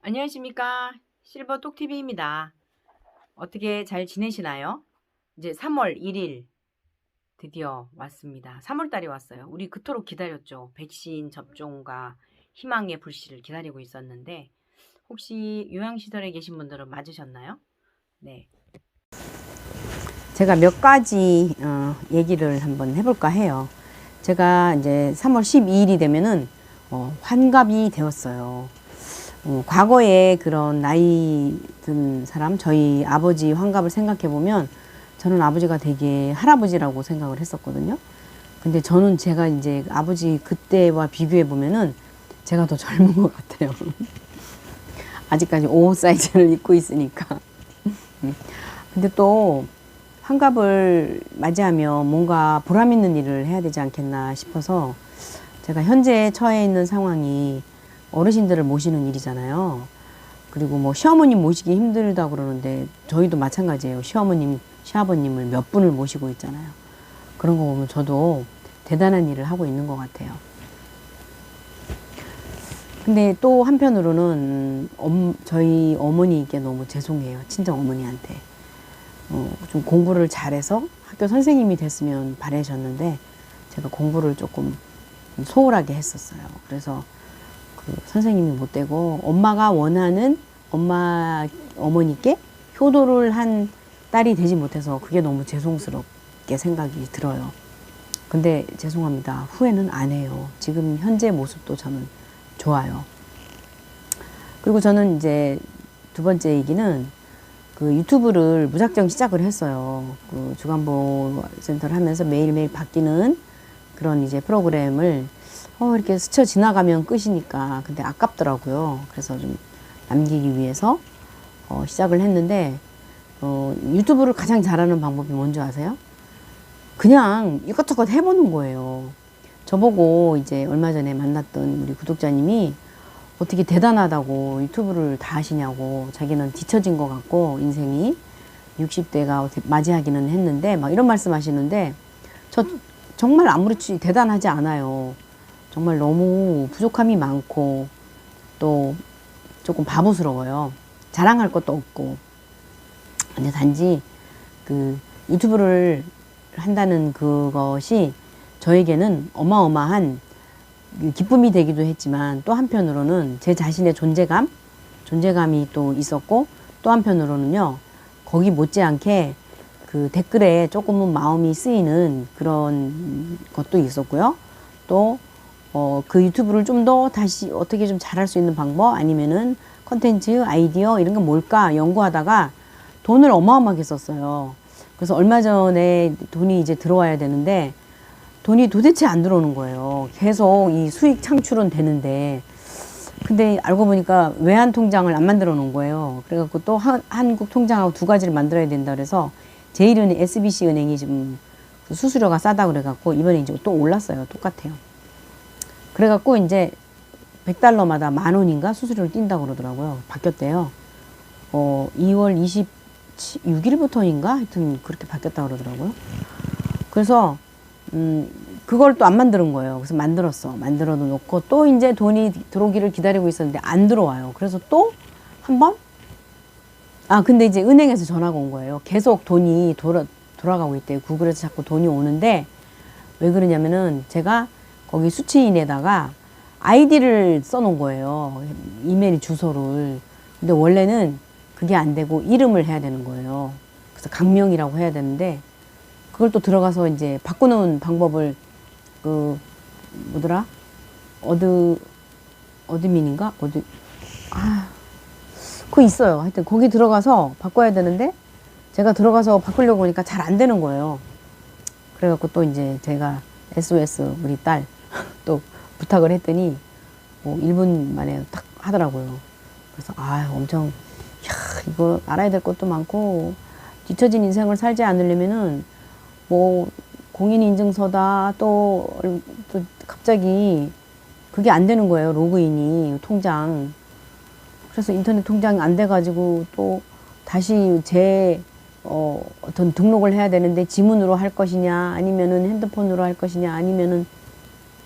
안녕하십니까. 실버 똑TV입니다. 어떻게 잘 지내시나요? 이제 3월 1일 드디어 왔습니다. 3월 달이 왔어요. 우리 그토록 기다렸죠. 백신 접종과 희망의 불씨를 기다리고 있었는데 혹시 요양시설에 계신 분들은 맞으셨나요? 네. 제가 몇 가지 얘기를 한번 해볼까 해요. 제가 이제 3월 12일이 되면은 환갑이 되었어요. 과거에 그런 나이 든 사람, 저희 아버지 환갑을 생각해 보면 저는 아버지가 되게 할아버지라고 생각을 했었거든요. 근데 저는 제가 이제 아버지 그때와 비교해 보면은 제가 더 젊은 것 같아요. 아직까지 옷 사이즈를 입고 있으니까. 근데 또 환갑을 맞이하면 뭔가 보람 있는 일을 해야 되지 않겠나 싶어서 제가 현재 처해 있는 상황이 어르신들을 모시는 일이잖아요. 그리고 뭐 시어머님 모시기 힘들다 그러는데 저희도 마찬가지예요. 시어머님, 시아버님을 몇 분을 모시고 있잖아요. 그런 거 보면 저도 대단한 일을 하고 있는 것 같아요. 근데 또 한편으로는 저희 어머니께 너무 죄송해요. 친정 어머니한테. 좀 공부를 잘해서 학교 선생님이 됐으면 바라셨는데 제가 공부를 조금 소홀하게 했었어요. 그래서 그 선생님이 못 되고 엄마가 원하는 어머니께 효도를 한 딸이 되지 못해서 그게 너무 죄송스럽게 생각이 들어요. 근데 죄송합니다. 후회는 안 해요. 지금 현재 모습도 저는 좋아요. 그리고 저는 이제 두 번째 얘기는 그 유튜브를 무작정 시작을 했어요. 그 주간보 센터를 하면서 매일매일 바뀌는 그런 이제 프로그램을 이렇게 스쳐 지나가면 끝이니까 근데 아깝더라고요. 그래서 좀 남기기 위해서 시작을 했는데 유튜브를 가장 잘하는 방법이 뭔지 아세요? 그냥 이것저것 해보는 거예요. 저보고 이제 얼마 전에 만났던 우리 구독자님이 어떻게 대단하다고 유튜브를 다 하시냐고, 자기는 뒤처진 것 같고 인생이 60대가 어떻게 맞이하기는 했는데 막 이런 말씀 하시는데 저 정말 아무렇지 대단하지 않아요. 정말 너무 부족함이 많고 또 조금 바보스러워요. 자랑할 것도 없고. 근데 단지 그 유튜브를 한다는 그것이 저에게는 어마어마한 기쁨이 되기도 했지만 또 한편으로는 제 자신의 존재감이 또 있었고 또 한편으로는요, 거기 못지않게 그 댓글에 조금은 마음이 쓰이는 그런 것도 있었고요. 또 그 유튜브를 좀 더 다시 어떻게 좀 잘할 수 있는 방법, 아니면은 컨텐츠 아이디어 이런 게 뭘까 연구하다가 돈을 어마어마하게 썼어요. 그래서 얼마 전에 돈이 이제 들어와야 되는데 돈이 도대체 안 들어오는 거예요. 계속 이 수익 창출은 되는데 근데 알고 보니까 외환 통장을 안 만들어 놓은 거예요. 그래갖고 또 한국 통장하고 두 가지를 만들어야 된다 그래서 제일은행 SBC 은행이 지금 수수료가 싸다 그래갖고 이번에 이제 또 올랐어요. 똑같아요. 그래갖고 이제 100달러마다 10,000원인가 수수료를 띈다고 그러더라고요. 바뀌었대요. 2월 26일부터인가 하여튼 그렇게 바뀌었다고 그러더라고요. 그래서 그걸 또 안 만드는 거예요. 그래서 만들어 놓고 또 이제 돈이 들어오기를 기다리고 있었는데 안 들어와요. 그래서 또 한 번? 근데 이제 은행에서 전화가 온 거예요. 계속 돈이 돌아가고 있대요. 구글에서 자꾸 돈이 오는데 왜 그러냐면은 제가 거기 수취인에다가 아이디를 써놓은 거예요. 이메일 주소를. 근데 원래는 그게 안 되고 이름을 해야 되는 거예요. 그래서 강명이라고 해야 되는데 그걸 또 들어가서 이제 바꾸는 방법을 뭐더라? 어드민인가? 그거 있어요. 하여튼 거기 들어가서 바꿔야 되는데 제가 들어가서 바꾸려고 하니까 잘 안 되는 거예요. 그래갖고 또 이제 제가 SOS 우리 딸 또 부탁을 했더니 뭐 1분 만에 딱 하더라고요. 그래서 엄청 이거 알아야 될 것도 많고 뒤처진 인생을 살지 않으려면은 뭐 공인인증서다 또 갑자기 그게 안 되는 거예요. 로그인이 통장. 그래서 인터넷 통장이 안 돼가지고 또 다시 어떤 등록을 해야 되는데 지문으로 할 것이냐 아니면은 핸드폰으로 할 것이냐 아니면은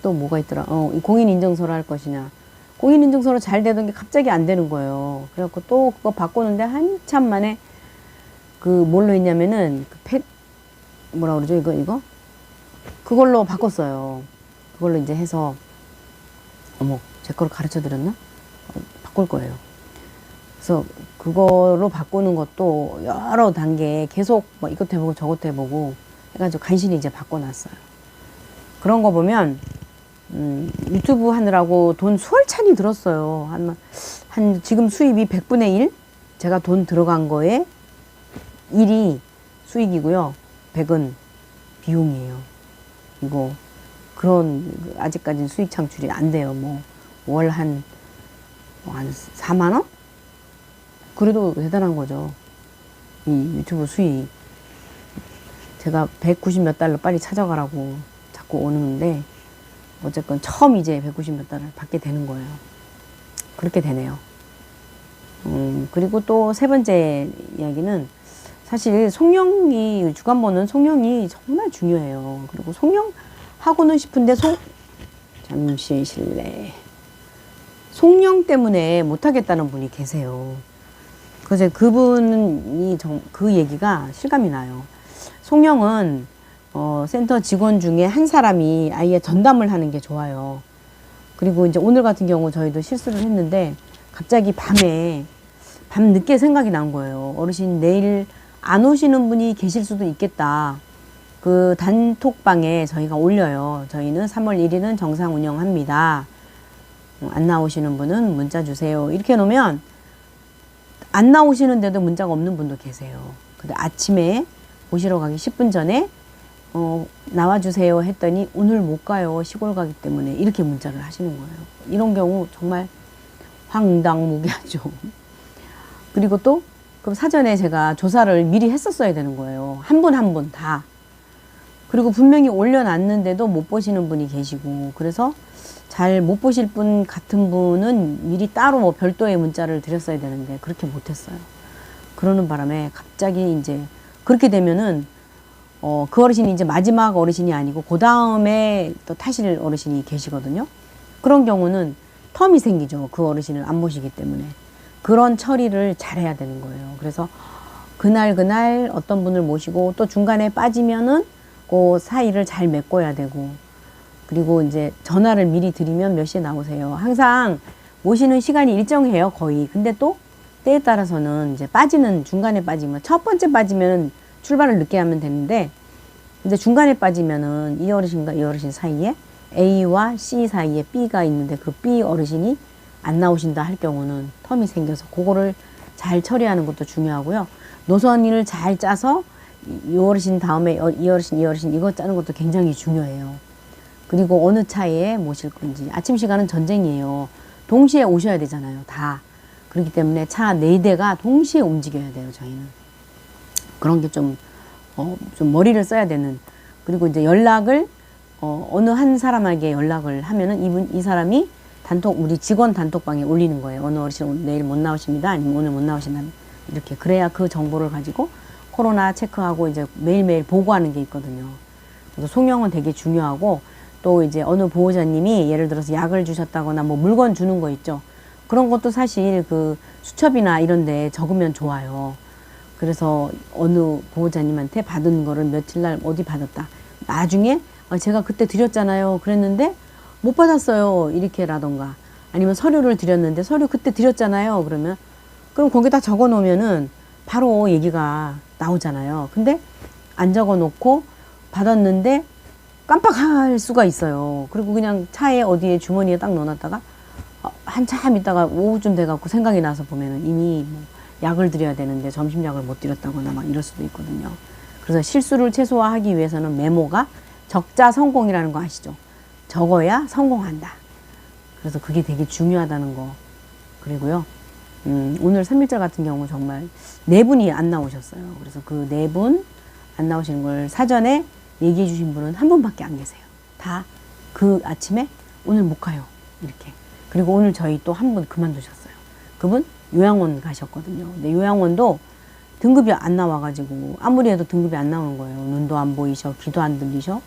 또 뭐가 있더라. 공인인증서로 할 것이냐. 공인인증서로 잘 되던 게 갑자기 안 되는 거예요. 그래갖고 또 그거 바꾸는데 한참 만에 그 뭘로 했냐면은 뭐라 그러죠, 이거? 그걸로 바꿨어요. 그걸로 이제 해서, 어머, 제 거를 가르쳐 드렸나? 바꿀 거예요. 그래서 그거로 바꾸는 것도 여러 단계 계속 뭐 이것도 해보고 저것도 해보고 해가지고 간신히 이제 바꿔놨어요. 그런 거 보면, 유튜브 하느라고 돈 수월찬이 들었어요. 지금 수입이 100분의 1? 제가 돈 들어간 거에 1이 수익이고요. 100은 비용이에요. 이거, 아직까지는 수익 창출이 안 돼요. 월 한 4만원? 그래도 대단한 거죠. 이 유튜브 수익. 제가 190 몇 달러 빨리 찾아가라고 자꾸 오는데, 어쨌건 처음 이제 190 몇 달러를 받게 되는 거예요. 그렇게 되네요. 그리고 또 세 번째 이야기는 사실 주간 보는 송영이 정말 중요해요. 그리고 송영하고는 싶은데 잠시 실례. 송영 때문에 못하겠다는 분이 계세요. 그래서 그분이 그 얘기가 실감이 나요. 송영은 센터 직원 중에 한 사람이 아예 전담을 하는 게 좋아요. 그리고 이제 오늘 같은 경우 저희도 실수를 했는데 갑자기 밤 늦게 생각이 난 거예요. 어르신 내일 안 오시는 분이 계실 수도 있겠다. 그 단톡방에 저희가 올려요. 저희는 3월 1일은 정상 운영합니다. 안 나오시는 분은 문자 주세요. 이렇게 놓으면 안 나오시는데도 문자가 없는 분도 계세요. 근데 아침에 오시러 가기 10분 전에 나와주세요 했더니 오늘 못 가요. 시골 가기 때문에. 이렇게 문자를 하시는 거예요. 이런 경우 정말 황당무계하죠. 그리고 또 그럼 사전에 제가 조사를 미리 했었어야 되는 거예요. 한 분 한 분 다. 그리고 분명히 올려놨는데도 못 보시는 분이 계시고, 그래서 잘 못 보실 분 같은 분은 미리 따로 별도의 문자를 드렸어야 되는데 그렇게 못했어요. 그러는 바람에 갑자기 이제 그렇게 되면은 그 어르신이 이제 마지막 어르신이 아니고 그 다음에 또 타실 어르신이 계시거든요. 그런 경우는 텀이 생기죠. 그 어르신을 안 모시기 때문에. 그런 처리를 잘해야 되는 거예요. 그래서 그날 어떤 분을 모시고 또 중간에 빠지면은 그 사이를 잘 메꿔야 되고, 그리고 이제 전화를 미리 드리면 몇 시에 나오세요. 항상 모시는 시간이 일정해요, 거의. 근데 또 때에 따라서는 이제 중간에 빠지면, 첫 번째 빠지면 출발을 늦게 하면 되는데, 이제 중간에 빠지면은 이 어르신과 이 어르신 사이에 A와 C 사이에 B가 있는데 그 B 어르신이 안 나오신다 할 경우는 텀이 생겨서 그거를 잘 처리하는 것도 중요하고요. 노선을 잘 짜서 이 어르신 다음에 이 어르신 이거 짜는 것도 굉장히 중요해요. 그리고 어느 차에 모실 건지. 아침 시간은 전쟁이에요. 동시에 오셔야 되잖아요, 다. 그렇기 때문에 차 4대가 동시에 움직여야 돼요, 저희는. 그런 게 좀 머리를 써야 되는. 그리고 이제 연락을 어느 한 사람에게 연락을 하면은 이 사람이 우리 직원 단톡방에 올리는 거예요. 어느 어르신 내일 못 나오십니다. 아니면 오늘 못 나오신다. 이렇게. 그래야 그 정보를 가지고 코로나 체크하고 이제 매일매일 보고하는 게 있거든요. 그래서 송영은 되게 중요하고, 또 이제 어느 보호자님이 예를 들어서 약을 주셨다거나 뭐 물건 주는 거 있죠. 그런 것도 사실 그 수첩이나 이런 데 적으면 좋아요. 그래서 어느 보호자님한테 받은 거를 며칠 날 어디 받았다. 나중에 제가 그때 드렸잖아요. 그랬는데 못 받았어요. 이렇게라던가. 아니면 서류를 드렸는데 서류 그때 드렸잖아요. 그럼 거기다 적어 놓으면은 바로 얘기가 나오잖아요. 근데 안 적어 놓고 받았는데 깜빡할 수가 있어요. 그리고 그냥 차에 어디에 주머니에 딱 넣어놨다가 한참 있다가 오후쯤 돼갖고 생각이 나서 보면은 이미 뭐 약을 드려야 되는데 점심약을 못 드렸다거나 막 이럴 수도 있거든요. 그래서 실수를 최소화하기 위해서는 메모가 적자 성공이라는 거 아시죠? 적어야 성공한다. 그래서 그게 되게 중요하다는 거. 그리고요, 오늘 3.1절 같은 경우 정말 4분이 안 나오셨어요. 그래서 그 4분 안 나오시는 걸 사전에 얘기해 주신 분은 한 분밖에 안 계세요. 다 그 아침에 오늘 못 가요. 이렇게. 그리고 오늘 저희 또 한 분 그만두셨어요. 그분 요양원 가셨거든요. 근데 요양원도 등급이 안 나와가지고 아무리 해도 등급이 안 나오는 거예요. 눈도 안 보이셔, 귀도 안 들리셔,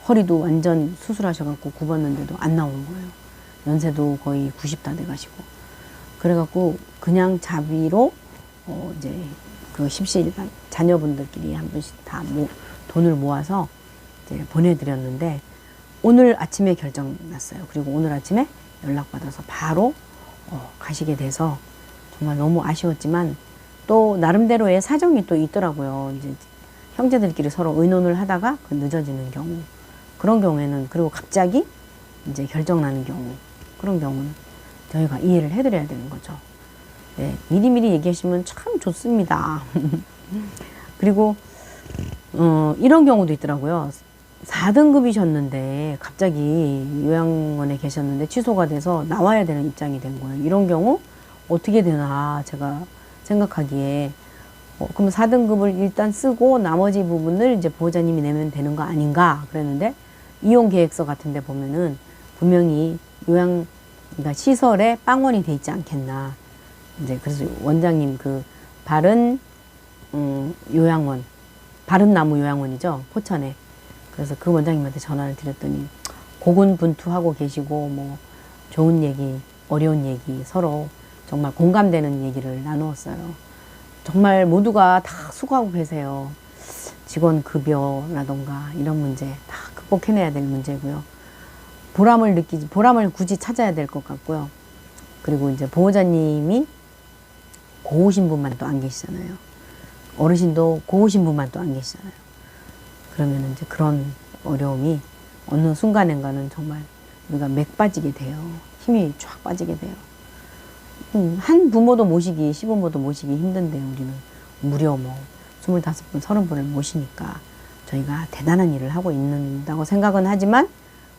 허리도 완전 수술하셔갖고 굽었는데도 안 나오는 거예요. 연세도 거의 90 다 돼가시고. 그래갖고 그냥 자비로 이제 그 십시일반 자녀분들끼리 한 분씩 다 돈을 모아서 이제 보내드렸는데 오늘 아침에 결정 났어요. 그리고 오늘 아침에 연락받아서 바로 가시게 돼서 정말 너무 아쉬웠지만 또 나름대로의 사정이 또 있더라고요. 이제 형제들끼리 서로 의논을 하다가 그 늦어지는 경우, 그런 경우에는, 그리고 갑자기 이제 결정 나는 경우, 그런 경우는 저희가 이해를 해드려야 되는 거죠. 네, 미리미리 얘기하시면 참 좋습니다. 그리고 이런 경우도 있더라고요. 4등급이셨는데 갑자기 요양원에 계셨는데 취소가 돼서 나와야 되는 입장이 된 거예요. 이런 경우 어떻게 되나 제가 생각하기에 그럼 4등급을 일단 쓰고 나머지 부분을 이제 보호자님이 내면 되는 거 아닌가 그랬는데, 이용 계획서 같은 데 보면은 분명히 그러니까 시설에 빵원이 돼 있지 않겠나. 이제 그래서 원장님 그 바른 요양원, 바른 나무 요양원이죠, 포천에. 그래서 그 원장님한테 전화를 드렸더니 고군분투하고 계시고 뭐 좋은 얘기, 어려운 얘기 서로 정말 공감되는 얘기를 나누었어요. 정말 모두가 다 수고하고 계세요. 직원 급여라던가 이런 문제 다 극복해내야 될 문제고요. 보람을 굳이 찾아야 될 것 같고요. 그리고 이제 보호자님이 고우신 분만 또 안 계시잖아요. 어르신도 고우신 분만 또 안 계시잖아요. 그러면 이제 그런 어려움이 어느 순간인가는 정말 우리가 맥 빠지게 돼요. 힘이 쫙 빠지게 돼요. 한 부모도 모시기, 시부모도 모시기 힘든데 우리는 무려 뭐 25분, 30분을 모시니까 저희가 대단한 일을 하고 있는다고 생각은 하지만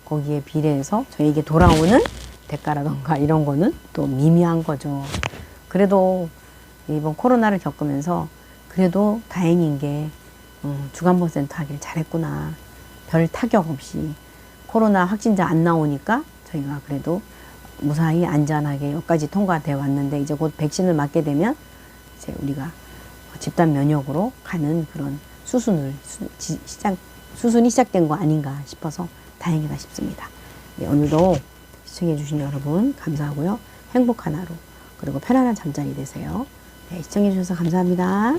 거기에 비례해서 저희에게 돌아오는 대가라던가 이런 거는 또 미미한 거죠. 그래도 이번 코로나를 겪으면서 그래도 다행인 게 주간보호센터 하길 잘했구나. 별 타격 없이 코로나 확진자 안 나오니까 저희가 그래도 무사히 안전하게 여기까지 통과되어 왔는데, 이제 곧 백신을 맞게 되면 이제 우리가 집단 면역으로 가는 그런 수순이 시작된 거 아닌가 싶어서 다행이다 싶습니다. 네, 오늘도 시청해 주신 여러분 감사하고요. 행복한 하루, 그리고 편안한 잠자리 되세요. 네, 시청해 주셔서 감사합니다.